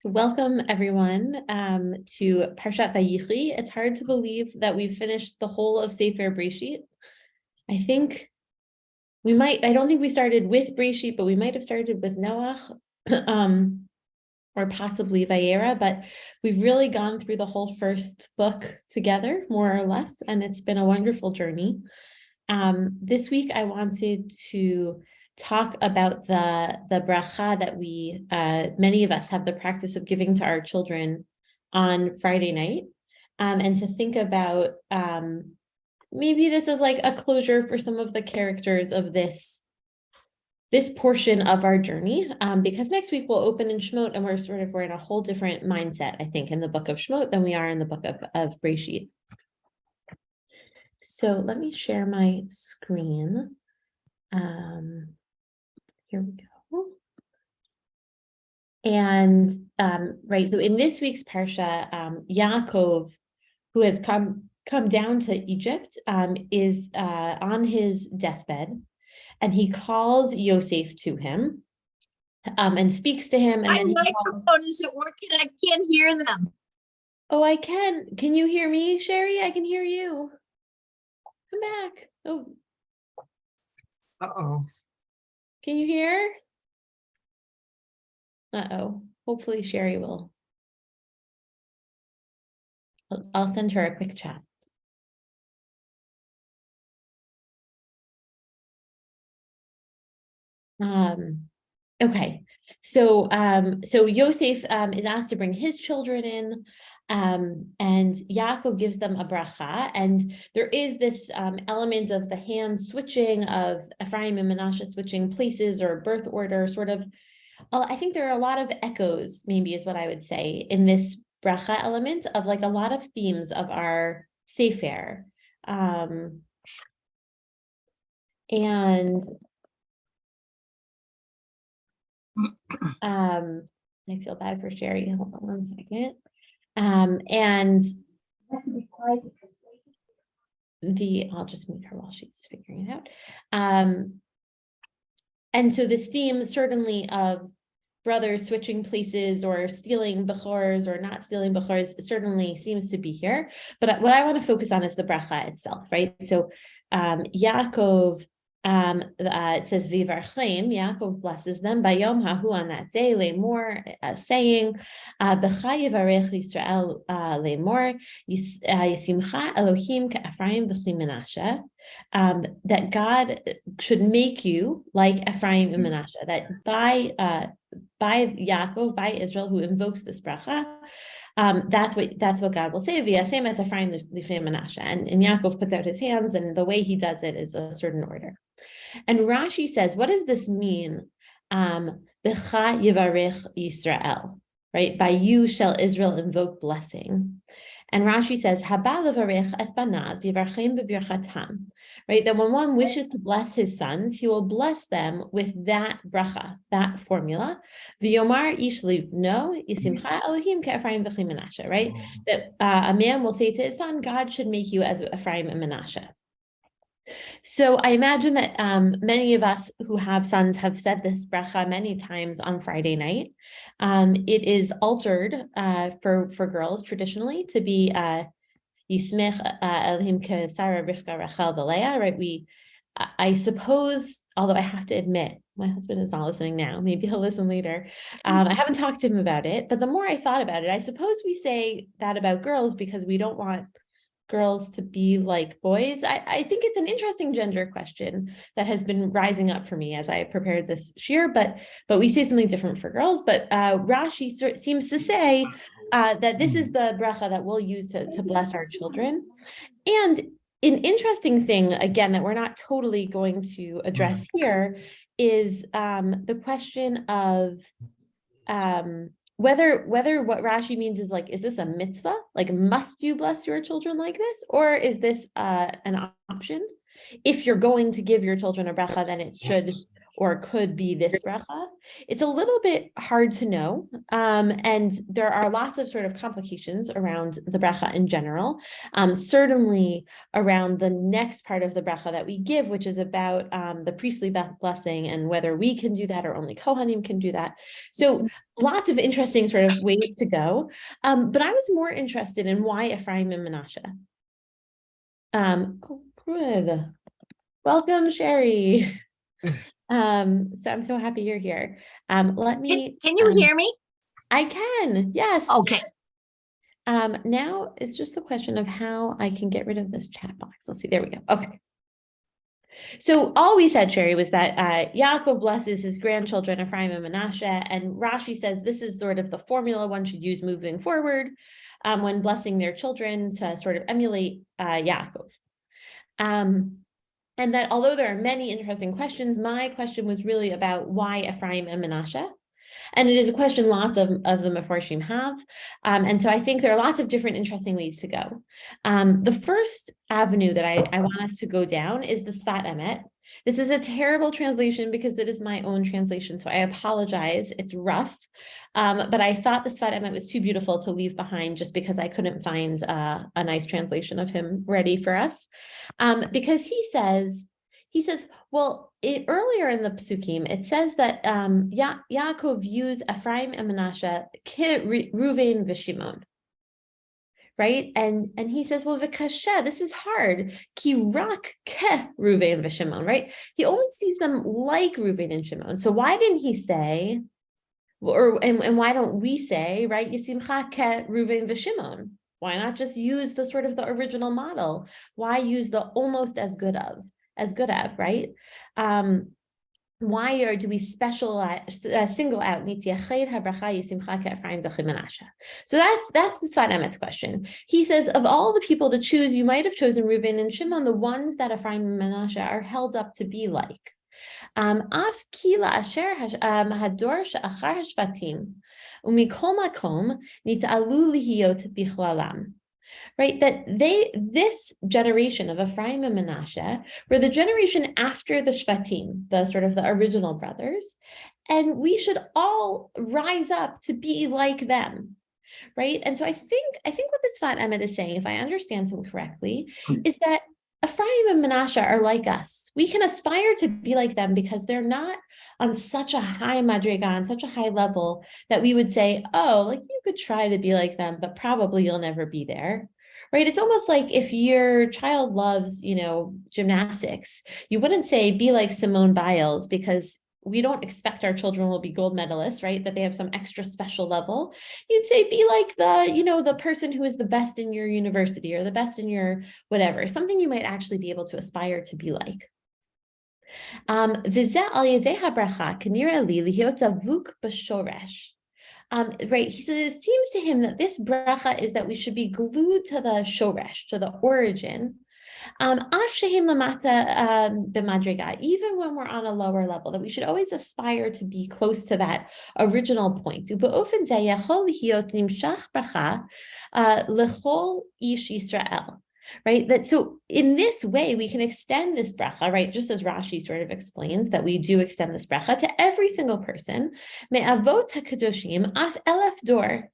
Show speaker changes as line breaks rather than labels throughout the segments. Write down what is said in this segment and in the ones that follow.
So welcome everyone to Parshat Vayechi. It's hard to believe that we've finished the whole of Sefer Breshit. I think I don't think we started with Breshit, but we might have started with Noach, or possibly Vayera, but we've really gone through the whole first book together, more or less, and it's been a wonderful journey. This week I wanted to talk about the bracha that we many of us have the practice of giving to our children on Friday night, and to think about maybe this is like a closure for some of the characters of this portion of our journey, because next week we'll open in Shemot, and we're in a whole different mindset, I think, in the book of Shemot than we are in the book of Breshit. So let me share my screen. Here we go. And right, so in this week's Parsha, Yaakov, who has come down to Egypt, is on his deathbed, and he calls Yosef to him, and speaks to him. And
my microphone isn't working. I can't hear them.
Oh, I can. Can you hear me, Sherry? I can hear you. Come back. Oh.
Uh-oh.
Can you hear? Uh-oh. Hopefully Sherry will. I'll send her a quick chat. Okay. So Yosef is asked to bring his children in, and Yaakov gives them a bracha, and there is this element of the hand switching, of Ephraim and Manasseh switching places or birth order, sort of. I think there are a lot of echoes, maybe is what I would say, in this bracha element of like a lot of themes of our Sefer. And I feel bad for Sherry. Hold on one second. And I'll just mute her while she's figuring it out. And so this theme certainly of brothers switching places or stealing bechors or not stealing bechors certainly seems to be here. But what I want to focus on is the bracha itself, right? So Yaakov, it says Vivarchem, Yaakov blesses them by Yom Hahu, on that day, Lemor, saying, B'cha Yivarech Yisrael Lemor, Yisimcha Elohim K'Ephraim B'chli Menashe, that God should make you like Ephraim and Menashe, that by Yaakov, by Israel, who invokes this bracha, that's what God will say. V'yasem et Ephraim lifnei Menashe, and Yaakov puts out his hands, and the way he does it is a certain order. And Rashi says, what does this mean? B'cha yivarech Yisrael, right? By you shall Israel invoke blessing. And Rashi says, Haba levarech et banav yivarchem b'birchatam, right? That when one wishes to bless his sons, he will bless them with that bracha, that formula. V'yomar ish livno yisimcha Elohim ke'Ephraim v'chli Menashe, right? That a man will say to his son, God should make you as Ephraim and Menashe. So I imagine that many of us who have sons have said this bracha many times on Friday night. It is altered for girls traditionally to be Yismech Elohim Kesara Rivka Rachel V'Leah, right? I suppose, although I have to admit, my husband is not listening now. Maybe he'll listen later. I haven't talked to him about it, but the more I thought about it, I suppose we say that about girls because we don't want girls to be like boys. I think it's an interesting gender question that has been rising up for me as I prepared this shiur, but we say something different for girls. But Rashi seems to say that this is the bracha that we'll use to bless our children. And an interesting thing, again, that we're not totally going to address here is the question of whether what Rashi means is like, is this a mitzvah? Like, must you bless your children like this? Or is this an option? If you're going to give your children a bracha, then it should or could be this bracha. It's a little bit hard to know, and there are lots of sort of complications around the bracha in general, certainly around the next part of the bracha that we give, which is about the priestly blessing and whether we can do that or only Kohanim can do that. So lots of interesting sort of ways to go, but I was more interested in why Ephraim and Manasseh. Oh, good. Welcome, Sherry. So I'm so happy you're here. Let me.
Can you hear me?
I can, yes.
Okay.
Now it's just the question of how I can get rid of this chat box. Let's see. There we go. Okay. So all we said, Sherry, was that Yaakov blesses his grandchildren, Ephraim and Manasseh, and Rashi says this is sort of the formula one should use moving forward when blessing their children to sort of emulate Yaakov. And that although there are many interesting questions, my question was really about why Ephraim and Manasseh. And it is a question lots of the Mefarshim have. And so I think there are lots of different interesting ways to go. The first avenue that I want us to go down is the Sfat Emet. This is a terrible translation because it is my own translation, so I apologize. It's rough, but I thought the Sfat Emet was too beautiful to leave behind just because I couldn't find a nice translation of him ready for us. Because he says, well, earlier in the Psukim, it says that Yaakov views Ephraim and Manasseh ki Ruvain v'Shimon. Right? And he says, well, v'kasha, this is hard. Ki rak ke Ruvain v'Shimon, right? He only sees them like Ruvain and Shimon. So why didn't he say, and why don't we say, right? Yisimcha ke Ruvain v'Shimon. Why not just use the sort of the original model? Why use the almost as good of, right? Why do we single out? So that's the Sfat Emet's question. He says, of all the people to choose, you might have chosen Reuben and Shimon, the ones that Ephraim and Manasseh are held up to be like. Af kila asher hador she'achar hashvatim umikol makom nit'alu lihiyot bichlalam. Right, that this generation of Ephraim and Manasseh were the generation after the Shvatim, the sort of the original brothers, and we should all rise up to be like them, right? And so I think what this Sfat Emet is saying, if I understand him correctly, is that Ephraim and Manasseh are like us. We can aspire to be like them because they're not on such a high madriga, on such a high level that we would say, oh, like you could try to be like them, but probably you'll never be there. Right? It's almost like if your child loves, gymnastics, you wouldn't say be like Simone Biles because we don't expect our children will be gold medalists, right? That they have some extra special level. You'd say be like the person who is the best in your university or the best in your whatever, something you might actually be able to aspire to be like. Right, he says it seems to him that this bracha is that we should be glued to the shoresh, to the origin, even when we're on a lower level, that we should always aspire to be close to that original point. Right, that so in this way we can extend this bracha, right? Just as Rashi sort of explains that we do extend this bracha to every single person, me'avot hakadoshim af elef dor,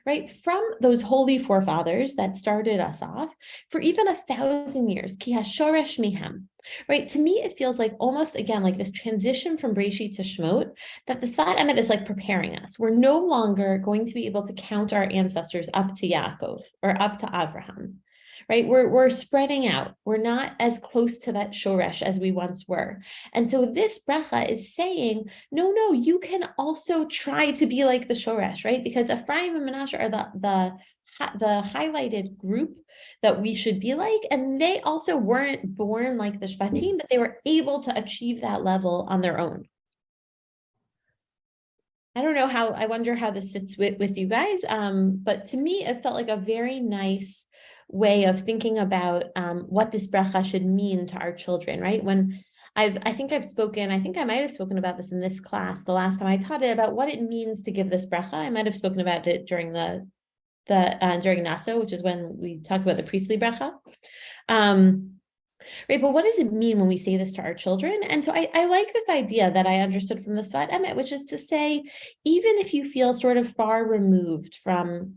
right? From those holy forefathers that started us off for even 1,000 years, ki hashoresh mihem, right? To me, it feels like almost again like this transition from Breshit to Shemot, that the Sfat Emet is like preparing us. We're no longer going to be able to count our ancestors up to Yaakov or up to Avraham. Right, we're spreading out. We're not as close to that shoresh as we once were, and so this bracha is saying, no, you can also try to be like the shoresh, right? Because Ephraim and Manasseh are the highlighted group that we should be like, and they also weren't born like the Shvatim, but they were able to achieve that level on their own. I don't know how. I wonder how this sits with you guys, but to me, it felt like a very nice way of thinking about what this bracha should mean to our children, right? When I think I might have spoken about this in this class the last time I taught it, about what it means to give this bracha. I might have spoken about it during during Naso, which is when we talked about the priestly bracha. Right, but what does it mean when we say this to our children? And so I like this idea that I understood from the Sfat Emet, which is to say, even if you feel sort of far removed from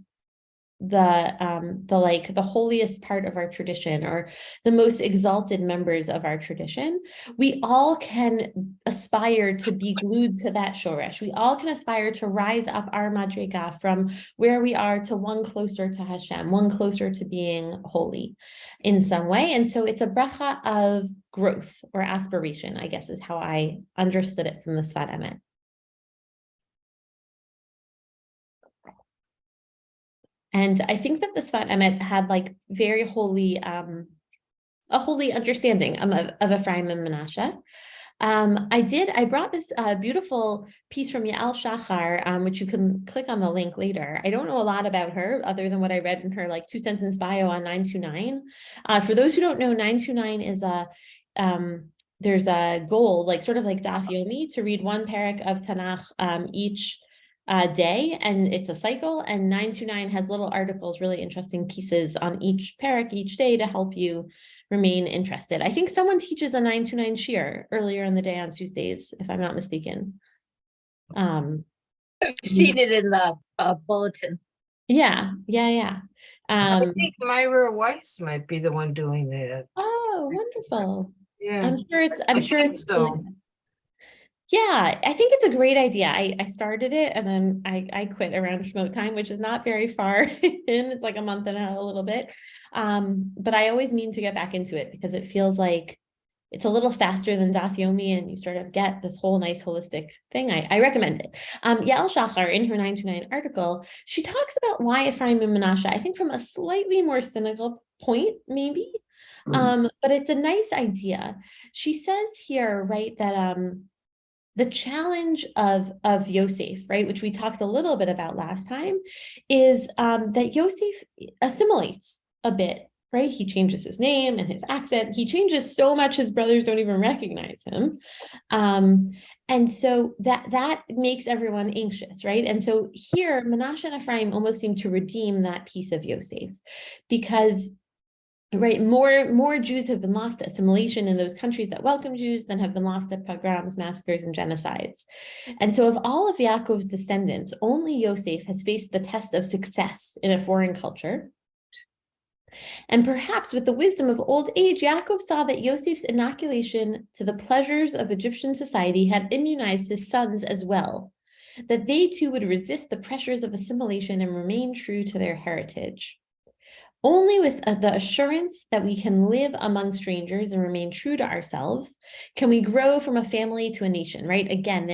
the holiest part of our tradition or the most exalted members of our tradition, we all can aspire to be glued to that shoresh. We all can aspire to rise up our madriga from where we are to one closer to Hashem, one closer to being holy in some way. And so it's a bracha of growth or aspiration, I guess is how I understood it from the Sfat Emet. And I think that the Sfat Emet had like very holy, a holy understanding of Ephraim and Manasseh. I brought this beautiful piece from Yael Shachar, which you can click on the link later. I don't know a lot about her other than what I read in her like 2-sentence bio on 929. For those who don't know, 929 is there's a goal, like sort of like Daf Yomi, to read one parak of Tanakh each day, and it's a cycle, and 929 has little articles, really interesting pieces on each parak each day to help you remain interested. I think someone teaches a 929 Shiur earlier in the day on Tuesdays, if I'm not mistaken.
I've seen it in the bulletin.
Yeah.
I think Myra Weiss might be the one doing that.
Oh, wonderful.
Yeah.
I'm sure it's
so.
Yeah, I think it's a great idea. I started it and then I quit around Shmot time, which is not very far in. It's like a month and a little bit. But I always mean to get back into it because it feels like it's a little faster than Daf Yomi and you sort of get this whole nice holistic thing. I recommend it. Yael Shachar, in her 929 article, she talks about why Ephraim and Manasseh, I think from a slightly more cynical point, maybe. But it's a nice idea. She says here, right, that the challenge of Yosef, right, which we talked a little bit about last time, is that Yosef assimilates a bit, right? He changes his name and his accent. He changes so much his brothers don't even recognize him. And so that makes everyone anxious, right? And so here, Manasseh and Ephraim almost seem to redeem that piece of Yosef because right, more Jews have been lost to assimilation in those countries that welcome Jews than have been lost to pogroms, massacres, and genocides. And so of all of Yaakov's descendants, only Yosef has faced the test of success in a foreign culture. And perhaps with the wisdom of old age, Yaakov saw that Yosef's inoculation to the pleasures of Egyptian society had immunized his sons as well, that they too would resist the pressures of assimilation and remain true to their heritage. Only with the assurance that we can live among strangers and remain true to ourselves can we grow from a family to a nation, right? Again,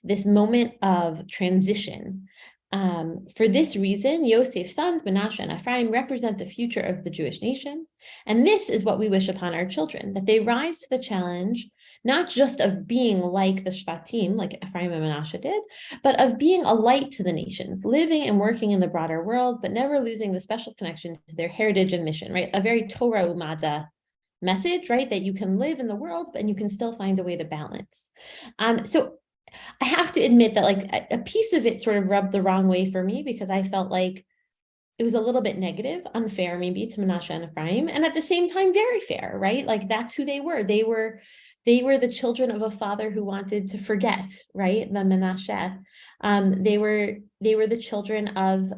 this moment of transition. For this reason, Yosef's sons, Manasseh and Ephraim, represent the future of the Jewish nation. And this is what we wish upon our children, that they rise to the challenge not just of being like the Shvatim, like Ephraim and Manasseh did, but of being a light to the nations, living and working in the broader world, but never losing the special connection to their heritage and mission, right? A very Torah Umada message, right? That you can live in the world, but you can still find a way to balance. So I have to admit that like a piece of it sort of rubbed the wrong way for me because I felt like it was a little bit negative, unfair maybe to Manasseh and Ephraim, and at the same time, very fair, right? Like that's who they were. They were the children of a father who wanted to forget, right? The Manasseh. They were the children of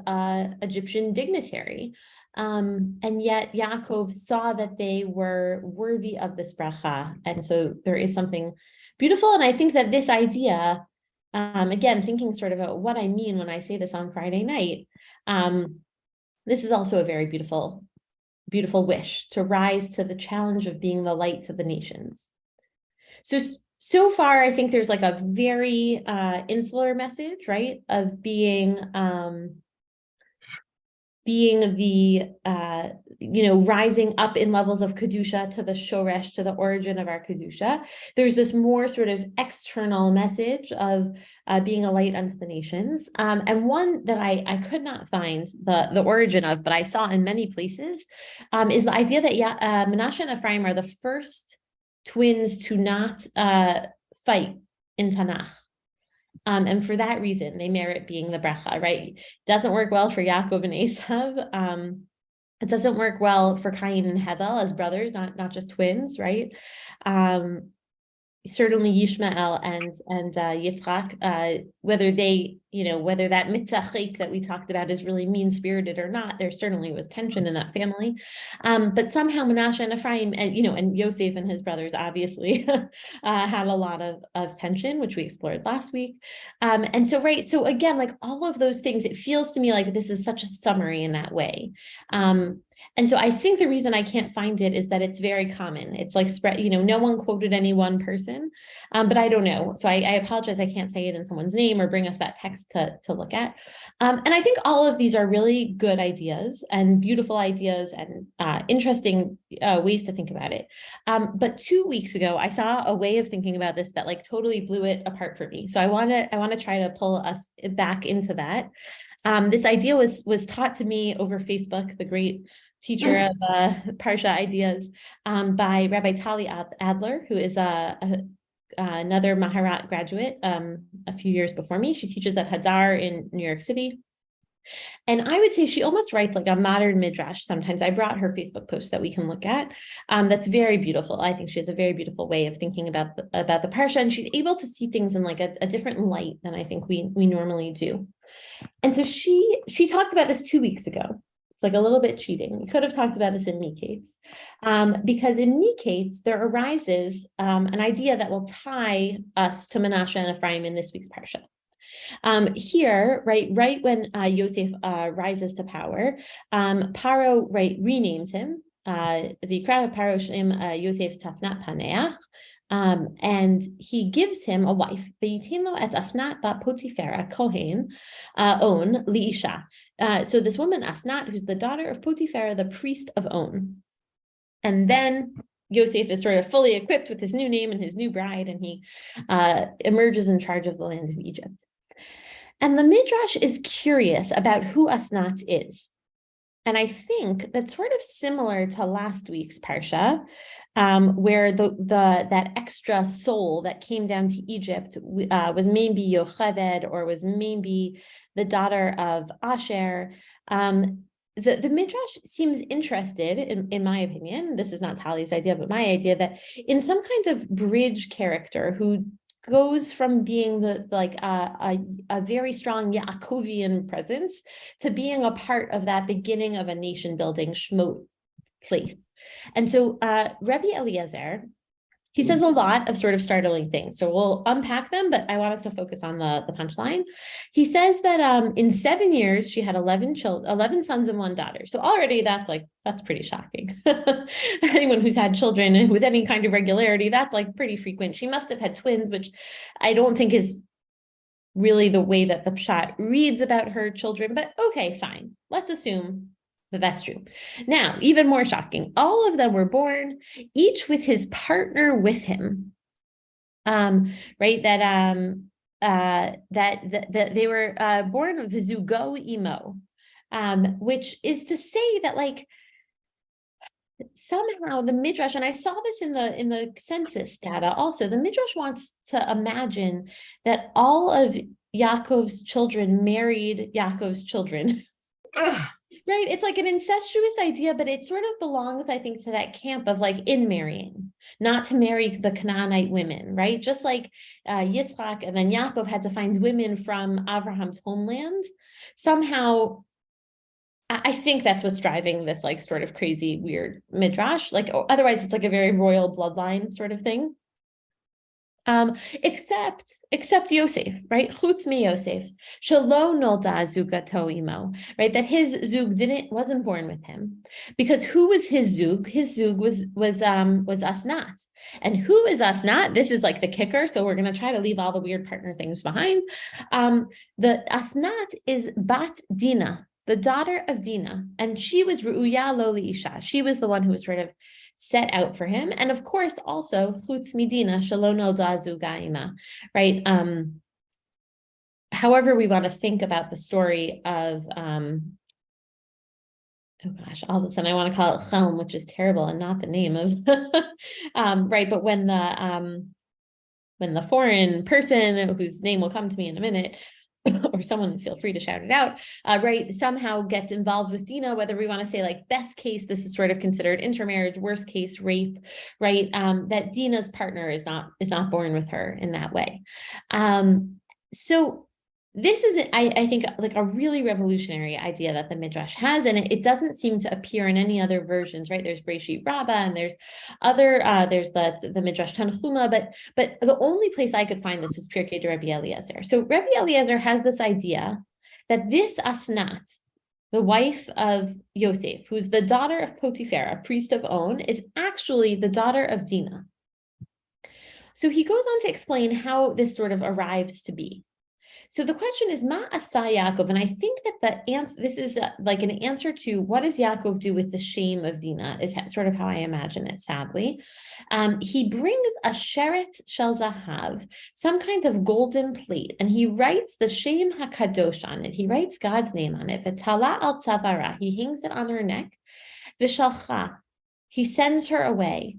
Egyptian dignitary. And yet Yaakov saw that they were worthy of this bracha. And so there is something beautiful. And I think that this idea, again, thinking sort of about what I mean when I say this on Friday night, this is also a very beautiful, beautiful wish to rise to the challenge of being the light to the nations. So far, I think there's like a very insular message, right, of being the rising up in levels of kedusha to the shoresh, to the origin of our kedusha. There's this more sort of external message of being a light unto the nations, and one that I could not find the origin of, but I saw in many places, is the idea that Manasseh and Ephraim are the first twins to not fight in Tanakh. And for that reason, they merit being the bracha, right? Doesn't work well for Yaakov and Esav. It doesn't work well for Cain and Hevel as brothers, not just twins, right? Certainly Yishmael and Yitzchak, whether they, whether that mitzachik that we talked about is really mean-spirited or not, there certainly was tension in that family. But somehow Menashe and Ephraim and Yosef and his brothers obviously had a lot of tension, which we explored last week. And so, right, so again, like all of those things, it feels to me like this is such a summary in that way. And so I think the reason I can't find it is that it's very common. It's like spread, no one quoted any one person, but I don't know. So I apologize. I can't say it in someone's name or bring us that text to look at. And I think all of these are really good ideas and beautiful ideas and interesting ways to think about it. But 2 weeks ago, I saw a way of thinking about this that like totally blew it apart for me. So I want to try to pull us back into that. This idea was taught to me over Facebook, the great teacher of Parsha ideas, by Rabbi Tali Adler, who is another Maharat graduate a few years before me. She teaches at Hadar in New York City. And I would say she almost writes like a modern midrash sometimes. I brought her Facebook post that we can look at. That's very beautiful. I think she has a very beautiful way of thinking about the Parsha, and she's able to see things in like a different light than I think we normally do. And so she talked about this 2 weeks ago. It's like a little bit cheating. We could have talked about this in Miketz, because in Miketz there arises an idea that will tie us to Menashe and Ephraim in this week's Parsha. Here, right when Yosef rises to power, Paro renames him. V'yikra Paro Shem Yosef Tafnat Paneach. And he gives him a wife. V'yitin lo et Asnat bat Potifera Kohen On liisha. So this woman Asnat, who's the daughter of Potifera, the priest of On. And then Yosef is sort of fully equipped with his new name and his new bride, and he emerges in charge of the land of Egypt. And the Midrash is curious about who Asnat is. And I think that's sort of similar to last week's Parsha, where that extra soul that came down to Egypt was maybe Yocheved or was maybe the daughter of Asher. The Midrash seems interested, in my opinion, this is not Tali's idea, but my idea, that in some kind of bridge character who goes from being a very strong Yaakovian presence to being a part of that beginning of a nation building Shmot place. And so Rabbi Eliezer, he says a lot of sort of startling things. So we'll unpack them, but I want us to focus on the punchline. He says that in 7 years, she had 11 sons and 1 daughter. So already that's pretty shocking. Anyone who's had children with any kind of regularity, that's like pretty frequent. She must have had twins, which I don't think is really the way that the Pshat reads about her children, but okay, fine. Let's assume that's true. Now, even more shocking, all of them were born, each with his partner with him. Right? That they were born vizugo imo, which is to say that like somehow the Midrash, and I saw this in the census data also, the Midrash wants to imagine that all of Yaakov's children married Yaakov's children. Right, it's like an incestuous idea, but it sort of belongs, I think, to that camp of like in marrying, not to marry the Canaanite women, right? Just like Yitzchak and then Yaakov had to find women from Abraham's homeland. Somehow, I think that's what's driving this like sort of crazy, weird midrash. Like otherwise, it's like a very royal bloodline sort of thing. Except Yosef, right? Chutz mi Yosef, shelo nolda zugato imo, right? That his zug wasn't born with him, because who was his zug? His zug was Asnat, and who is Asnat? This is like the kicker. So we're going to try to leave all the weird partner things behind. The Asnat is Bat Dina, the daughter of Dina, and she was Ru'uya lo liisha. She was the one who was sort of set out for him. And of course, also, chutz midina, shelo nolda zugaima, right? However we want to think about the story of, oh gosh, all of a sudden I want to call it Chelm, which is terrible and not the name of, right? But when the foreign person, whose name will come to me in a minute, or someone feel free to shout it out, right, somehow gets involved with Dinah, whether we want to say like best case, this is sort of considered intermarriage, worst case, rape, right, that Dinah's partner is not born with her in that way. So this is, I think, like a really revolutionary idea that the Midrash has, and it doesn't seem to appear in any other versions, right? There's Breshit Rabbah, and there's other, there's the Midrash Tanchuma, but the only place I could find this was Pirkei de Rabbi Eliezer. So Rabbi Eliezer has this idea that this Asnat, the wife of Yosef, who's the daughter of Potiphar, priest of On, is actually the daughter of Dinah. So he goes on to explain how this sort of arrives to be. So the question is, Ma asa Yaakov? And I think that the answer, this is like an answer to what does Yaakov do with the shame of Dinah, is sort of how I imagine it, sadly. He brings a sheret shel zahav, some kind of golden plate, and he writes the Shem HaKadosh on it. He writes God's name on it. V'tala al tzavara, he hangs it on her neck. V'shalcha, he sends her away.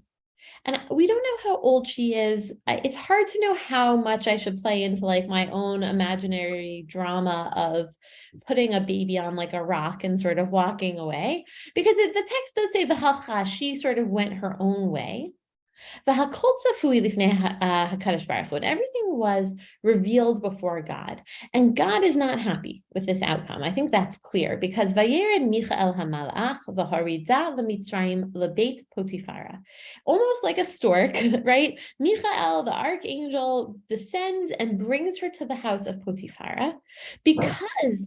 And we don't know how old she is. It's hard to know how much I should play into like my own imaginary drama of putting a baby on like a rock and sort of walking away, because the text does say v'halcha, she sort of went her own way. And everything was revealed before God, and God is not happy with this outcome. I think that's clear, because Vayered Michael hamalach v'harida l'mitzrayim lebeit Potifara, almost like a stork, right? Michael, the archangel, descends and brings her to the house of Potifara, because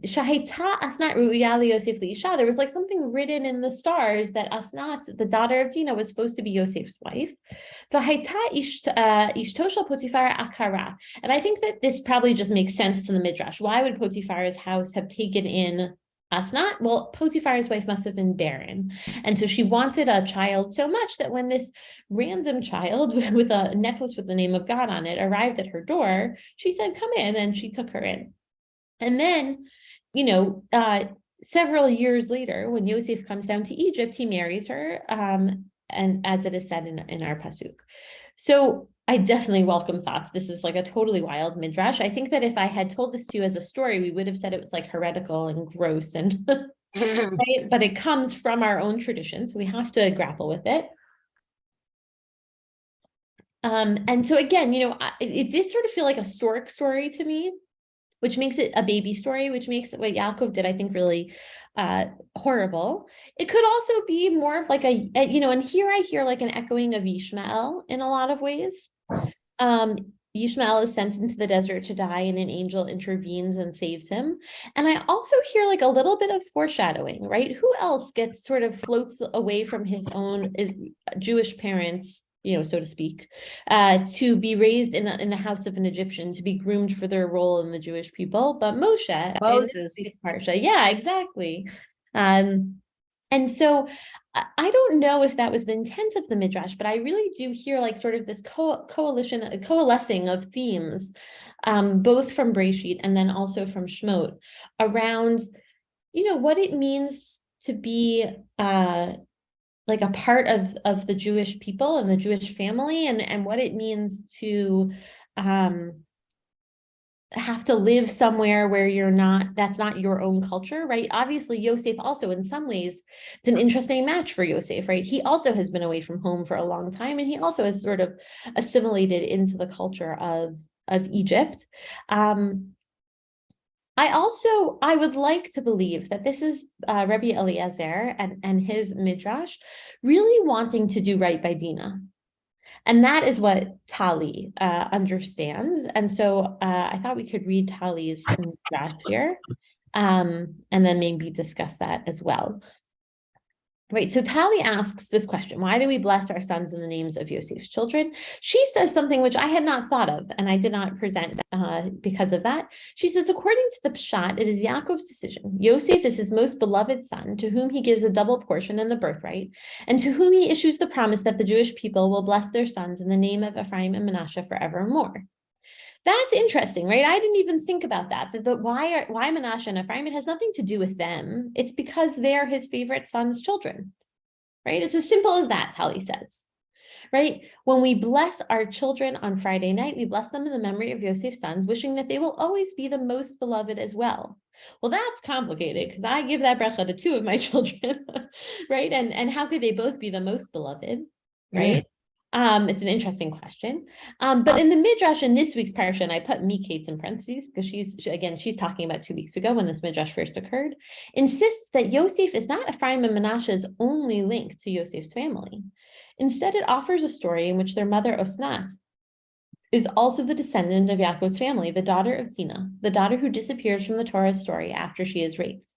shahita asnat ru'ya Yosef liisha, there was like something written in the stars that Asnat, the daughter of Dinah, was supposed to be Yosef's wife. And I think that this probably just makes sense to the Midrash. Why would Potiphar's house have taken in Asnat? Well, Potiphar's wife must have been barren, and so she wanted a child so much that when this random child with a necklace with the name of God on it arrived at her door, she said, "Come in," and she took her in. And then, several years later, when Yosef comes down to Egypt, he marries her. And as it is said in our pasuk. So I definitely welcome thoughts. This is like a totally wild midrash. I think that if I had told this to you as a story, we would have said it was like heretical and gross, and right? But it comes from our own tradition, so we have to grapple with it. And so again, it did sort of feel like a stork story to me, which makes it a baby story, which makes it what Yaakov did, I think, really horrible. It could also be more of like and here I hear like an echoing of Yishmael in a lot of ways. Yishmael is sent into the desert to die, and an angel intervenes and saves him. And I also hear like a little bit of foreshadowing, right? Who else floats away from his own Jewish parents, so to speak, to be raised in the house of an Egyptian, to be groomed for their role in the Jewish people, but Moses. Parsha. Yeah, exactly. And so I don't know if that was the intent of the Midrash, but I really do hear like sort of this coalescing of themes, both from Breshit and then also from Shemot, around, what it means to be like a part of the Jewish people and the Jewish family, and what it means to have to live somewhere where that's not your own culture, right? Obviously, Yosef also, in some ways, it's an interesting match for Yosef, right? He also has been away from home for a long time, and he also has sort of assimilated into the culture of Egypt. I would like to believe that this is Rabbi Eliezer and his midrash really wanting to do right by Dinah. And that is what Tali understands. And so I thought we could read Tali's midrash here, and then maybe discuss that as well. Right, so Tali asks this question: why do we bless our sons in the names of Yosef's children? She says something which I had not thought of, and I did not present because of that. She says, according to the Pshat, it is Yaakov's decision. Yosef is his most beloved son, to whom he gives a double portion in the birthright, and to whom he issues the promise that the Jewish people will bless their sons in the name of Ephraim and Manasseh forevermore. That's interesting, right? I didn't even think about that. Why Manasseh and Ephraim? It has nothing to do with them. It's because they're his favorite son's children, right? It's as simple as that, Tali says, right? When we bless our children on Friday night, we bless them in the memory of Yosef's sons, wishing that they will always be the most beloved as well. Well, that's complicated because I give that bracha to two of my children, right? And how could they both be the most beloved, right? It's an interesting question. But in the Midrash in this week's Parsha, and I put Miketz in parentheses because she's talking about 2 weeks ago when this Midrash first occurred, insists that Yosef is not Ephraim and Menashe's only link to Yosef's family. Instead, it offers a story in which their mother Osnat is also the descendant of Yaakov's family, the daughter of Dinah, the daughter who disappears from the Torah's story after she is raped.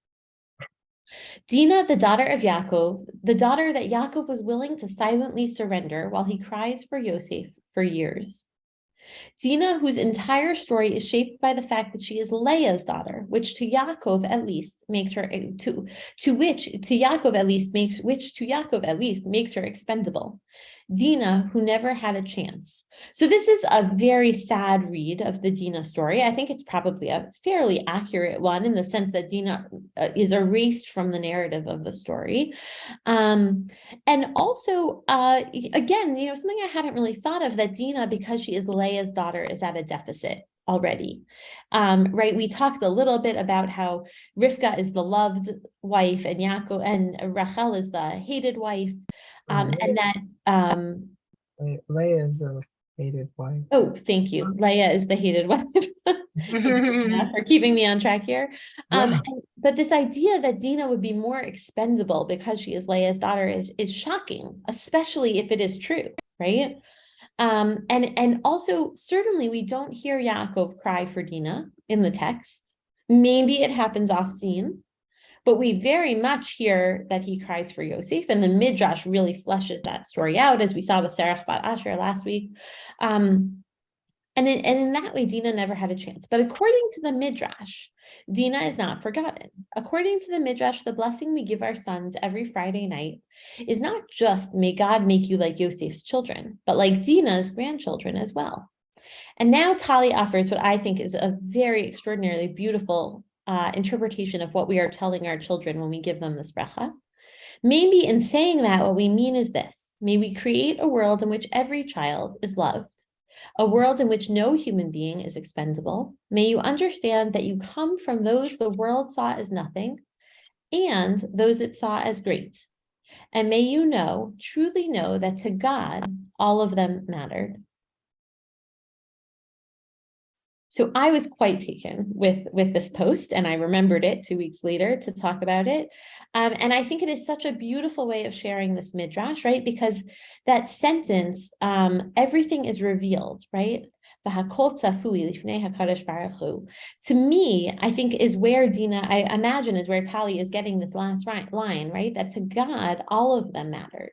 Dinah, the daughter of Yaakov, the daughter that Yaakov was willing to silently surrender while he cries for Yosef for years. Dinah, whose entire story is shaped by the fact that she is Leah's daughter, which to Yaakov at least makes her expendable. Dinah, who never had a chance. So this is a very sad read of the Dinah story. I think it's probably a fairly accurate one in the sense that Dinah is erased from the narrative of the story. And also, again, something I hadn't really thought of, that Dinah, because she is Leah's daughter, is at a deficit already, right? We talked a little bit about how Rivka is the loved wife and Yaakov and Rachel is the hated wife, and that
Leah is a hated wife.
oh, thank you. Leah is the hated wife. For keeping me on track here. But this idea that Dinah would be more expendable because she is Leah's daughter is shocking, especially if it is true, right? And also, certainly we don't hear Yaakov cry for Dinah in the text. Maybe it happens off scene, but we very much hear that he cries for Yosef, and the Midrash really fleshes that story out, as we saw with Serach Bat Asher last week. And in that way, Dinah never had a chance. But according to the Midrash, Dinah is not forgotten. According to the Midrash, the blessing we give our sons every Friday night is not just, may God make you like Yosef's children, but like Dinah's grandchildren as well. And now Tali offers what I think is a very extraordinarily beautiful interpretation of what we are telling our children when we give them this bracha. Maybe in saying that, what we mean is this: may we create a world in which every child is loved, a world in which no human being is expendable. May you understand that you come from those the world saw as nothing and those it saw as great. And may you know, truly know, that to God, all of them mattered. So I was quite taken with this post, and I remembered it 2 weeks later to talk about it. And I think it is such a beautiful way of sharing this midrash, right? Because that sentence, everything is revealed, right? To me, I think is where Dinah, I imagine, is where Tali is getting this last line, right? That to God, all of them mattered.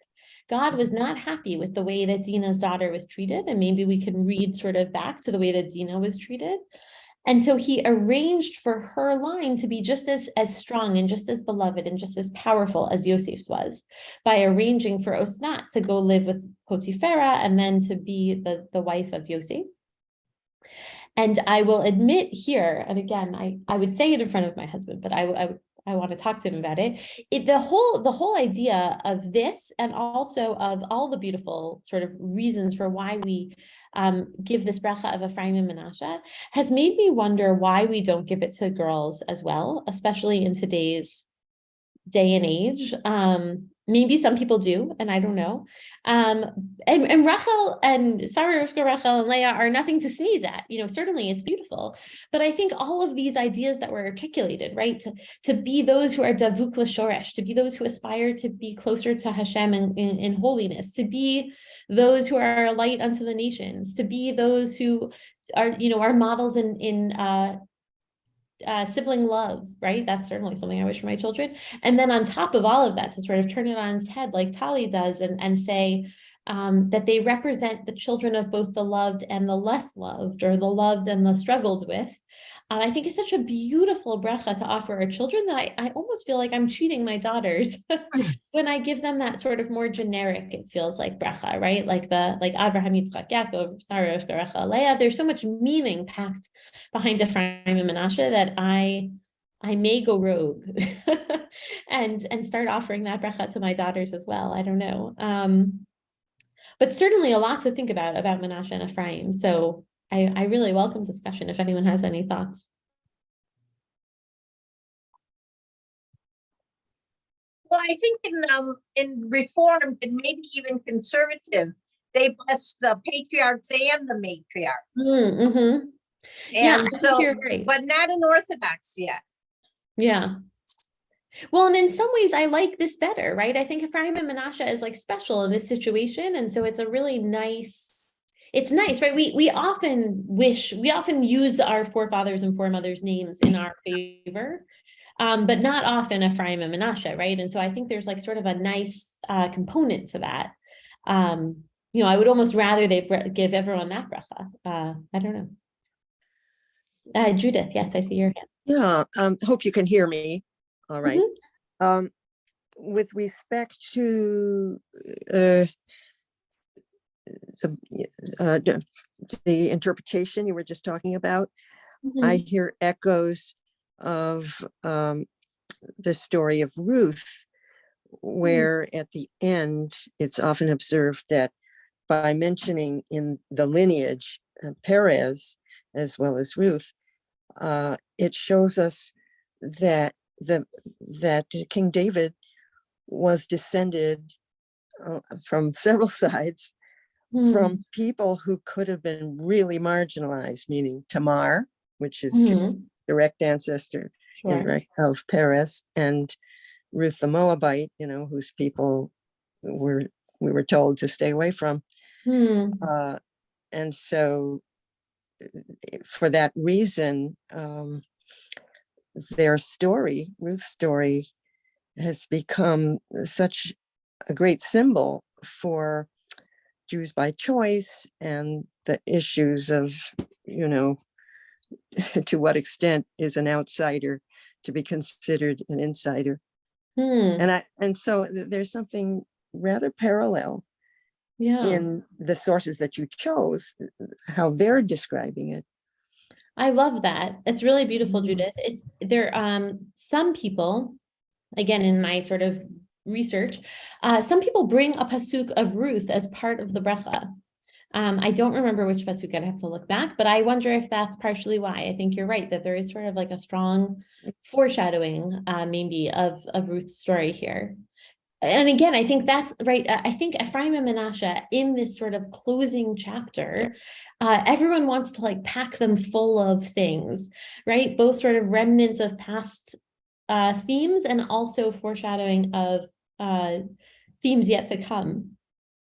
God was not happy with the way that Dinah's daughter was treated, and maybe we can read sort of back to the way that Dinah was treated. And so he arranged for her line to be just as strong and just as beloved and just as powerful as Yosef's was, by arranging for Osnat to go live with Potiphera and then to be the wife of Yosef. And I will admit here, and again, I would say it in front of my husband, but I want to talk to him about it. The whole idea of this, and also of all the beautiful sort of reasons for why we give this bracha of Ephraim and Menashe, has made me wonder why we don't give it to girls as well, especially in today's day and age. Maybe some people do, and I don't know. And Rachel and Sarah, Rivka, Rachel, and Leah are nothing to sneeze at. Certainly it's beautiful, but I think all of these ideas that were articulated, right, to be those who are davuk l'shoresh, to be those who aspire to be closer to Hashem in holiness, to be those who are a light unto the nations, to be those who are models in sibling love, right? That's certainly something I wish for my children. And then on top of all of that, to sort of turn it on its head like Tali does and say that they represent the children of both the loved and the less loved, or the loved and the struggled with. I think it's such a beautiful bracha to offer our children that I almost feel like I'm treating my daughters when I give them that sort of more generic, it feels like bracha, right? Like Abraham, Yitzchak, Yaakov, Sarah, Rivka, Rachel, Leah. There's so much meaning packed behind Ephraim and Menashe that I may go rogue and start offering that bracha to my daughters as well. I don't know. But certainly a lot to think about Menashe and Ephraim. So I really welcome discussion if anyone has any thoughts.
Well, I think in Reformed and maybe even Conservative, they bless the patriarchs and the matriarchs.
Mm-hmm. Yeah, I
And
think
so,
you're right.
but not in Orthodox yet.
Yeah. Well, and in some ways I like this better, right? I think Ephraim and Menashe is like special in this situation. And so it's a really nice, it's nice, right? We often use our forefathers and foremothers' names in our favor. But not often Ephraim and Menashe, right? And so I think there's like sort of a nice component to that. I would almost rather they give everyone that bracha. I don't know. Judith, yes, I see your hand.
Yeah, hope you can hear me. All right. With respect to the interpretation you were just talking about, I hear echoes of the story of Ruth, where at the end, it's often observed that by mentioning in the lineage Perez as well as Ruth, it shows us that King David was descended from several sides from people who could have been really marginalized, meaning Tamar, which is direct ancestor of Perez, and Ruth the Moabite, whose people we were told to stay away from. And so for that reason, their story, Ruth's story, has become such a great symbol for Jews by choice and the issues of, to what extent is an outsider to be considered an insider. And so there's something rather parallel in the sources that you chose, how they're describing it.
I love that. It's really beautiful, Judith. Some people, again, in my sort of research, some people bring a pasuk of Ruth as part of the bracha. I don't remember which pasuk, I'd have to look back, but I wonder if that's partially why. I think you're right, that there is sort of like a strong foreshadowing, maybe of Ruth's story here. And again, I think that's right. I think Ephraim and Menashe in this sort of closing chapter, everyone wants to like pack them full of things, right? Both sort of remnants of past themes and also foreshadowing of themes yet to come,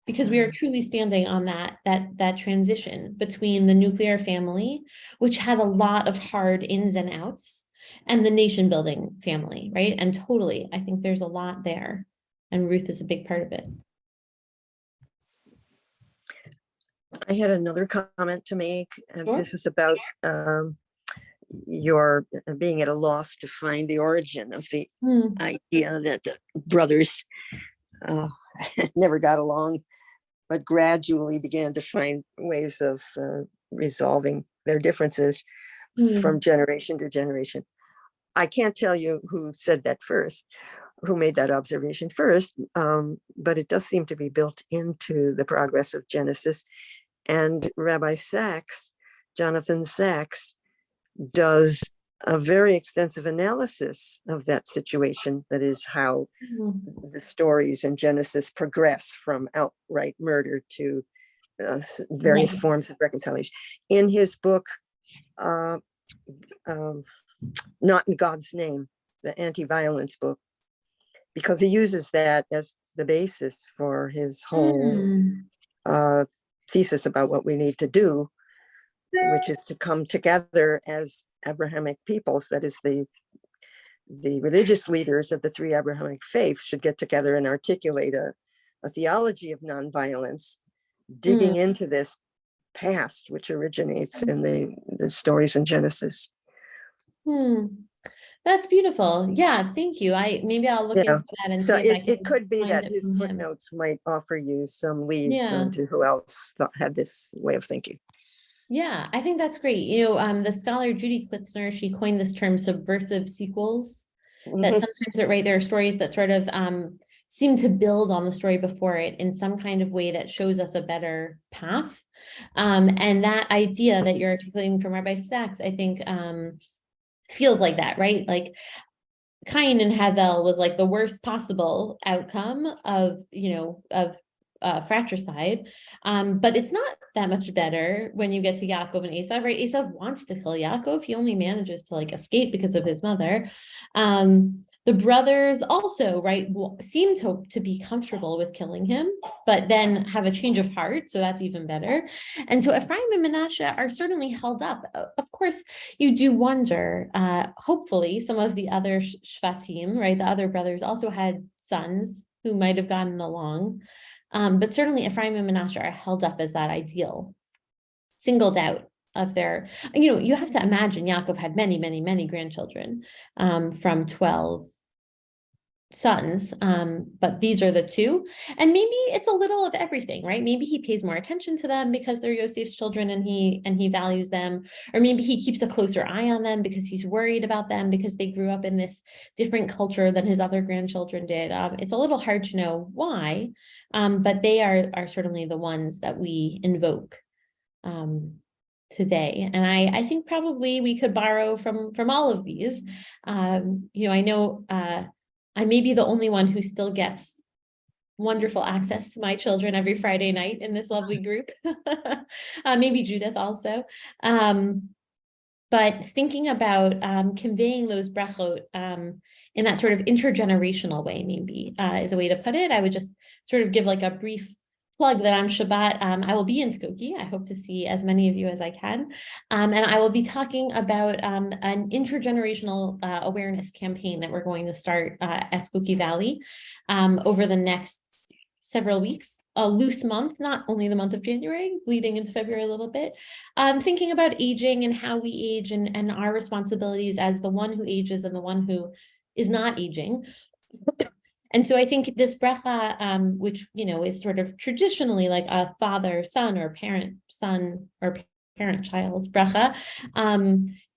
because we are truly standing on that transition between the nuclear family, which had a lot of hard ins and outs, and the nation building family, right? And totally, I think there's a lot there. And Ruth is a big part of it.
I had another comment to make, and
Sure.
this is about your being at a loss to find the origin of the idea that the brothers never got along, but gradually began to find ways of resolving their differences from generation to generation. I can't tell you who said that first, who made that observation first, but it does seem to be built into the progress of Genesis. And Rabbi Sachs, Jonathan Sachs, does a very extensive analysis of that situation. That is how the stories in Genesis progress from outright murder to various forms of reconciliation. In his book, Not in God's Name, the anti-violence book, because he uses that as the basis for his whole thesis about what we need to do, which is to come together as Abrahamic peoples. That is, the religious leaders of the three Abrahamic faiths should get together and articulate a theology of nonviolence, digging into this past, which originates in the stories in Genesis.
That's beautiful. Yeah, thank you. Maybe I'll look into that and
so
see if I can
it could be
find
that
it
his
from him.
footnotes might offer you some leads into who else had this way of thinking.
Yeah, I think that's great. The scholar Judy Klitzner, she coined this term subversive sequels, that sometimes there are stories that sort of seem to build on the story before it in some kind of way that shows us a better path. And that idea that you're articulating from Rabbi Sachs, I think, feels like that, right? Like Cain and Havel was like the worst possible outcome of, fratricide. But it's not that much better when you get to Yaakov and Esav, right? Esav wants to kill Yaakov. He only manages to like escape because of his mother. The brothers also, right, seem to be comfortable with killing him, but then have a change of heart. So that's even better. And so Ephraim and Manasseh are certainly held up. Of course, you do wonder, hopefully some of the other Shvatim, right, the other brothers also had sons who might have gotten along. But certainly Ephraim and Manasseh are held up as that ideal, singled out of their, you have to imagine Yaakov had many, many, many grandchildren, from 12 sons, but these are the two. And maybe it's a little of everything, right? Maybe he pays more attention to them because they're Yosef's children and he values them, or maybe he keeps a closer eye on them because he's worried about them because they grew up in this different culture than his other grandchildren did. It's a little hard to know why, but they are certainly the ones that we invoke today. And I think probably we could borrow from all of these. I know I may be the only one who still gets wonderful access to my children every Friday night in this lovely group. Maybe Judith also. But thinking about conveying those brachot in that sort of intergenerational way, maybe is a way to put it. I would just sort of give like a brief plug that on Shabbat, I will be in Skokie. I hope to see as many of you as I can. And I will be talking about an intergenerational awareness campaign that we're going to start at Skokie Valley over the next several weeks, a loose month, not only the month of January, bleeding into February a little bit, thinking about aging and how we age and our responsibilities as the one who ages and the one who is not aging. And so I think this bracha, which, is sort of traditionally like a father, son, or parent, son, or parent, child's bracha,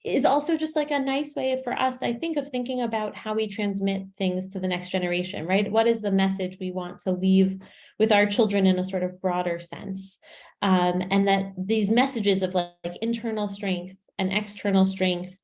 is also just like a nice way for us, I think, of thinking about how we transmit things to the next generation, right? What is the message we want to leave with our children in a sort of broader sense? And that these messages of like internal strength and external strength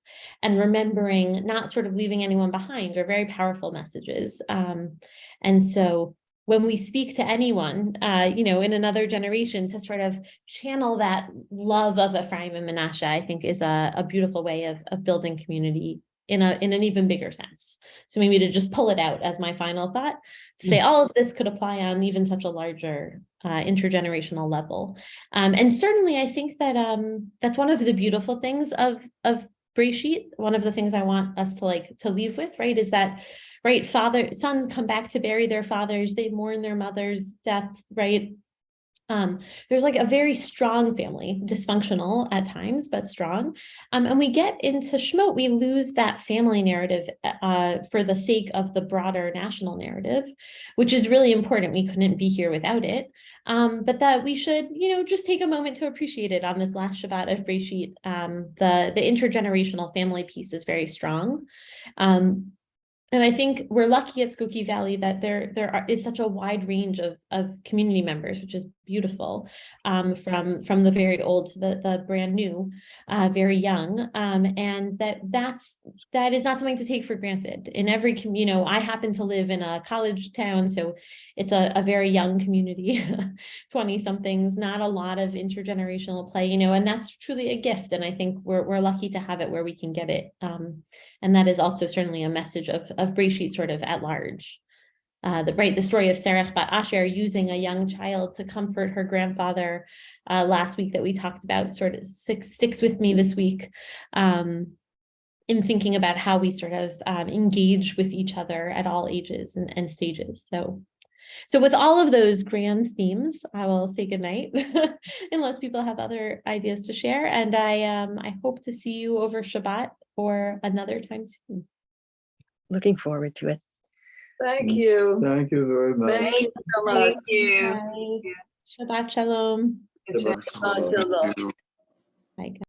and remembering, not sort of leaving anyone behind, are very powerful messages. And so when we speak to anyone, in another generation, to sort of channel that love of Ephraim and Manasseh, I think is a beautiful way of building community in an even bigger sense. So maybe to just pull it out as my final thought, to say all of this could apply on even such a larger intergenerational level. And certainly I think that that's one of the beautiful things of Breshit. One of the things I want us to leave with, right, is that, right, sons come back to bury their fathers, they mourn their mother's death, right? There's like a very strong family, dysfunctional at times, but strong. And we get into Shemot, we lose that family narrative for the sake of the broader national narrative, which is really important. We couldn't be here without it. But that we should, just take a moment to appreciate it on this last Shabbat of Breshit. The intergenerational family piece is very strong. And I think we're lucky at Skokie Valley that there is such a wide range of community members, which is beautiful, from the very old to the brand new, very young, and that is not something to take for granted. In every I happen to live in a college town, so it's a very young community, 20 somethings, not a lot of intergenerational play, and that's truly a gift. And I think we're lucky to have it where we can get it. And that is also certainly a message of Breshit sort of at large. The story of Serach Bat Asher using a young child to comfort her grandfather last week that we talked about sort of sticks with me this week, in thinking about how we sort of engage with each other at all ages and stages. So with all of those grand themes, I will say goodnight, unless people have other ideas to share. And I hope to see you over Shabbat or another time soon.
Looking forward to it.
Thank you.
Thank you very much.
Thank you so much.
Thank you.
Bye. Shabbat shalom.
Shabbat shalom.
Bye.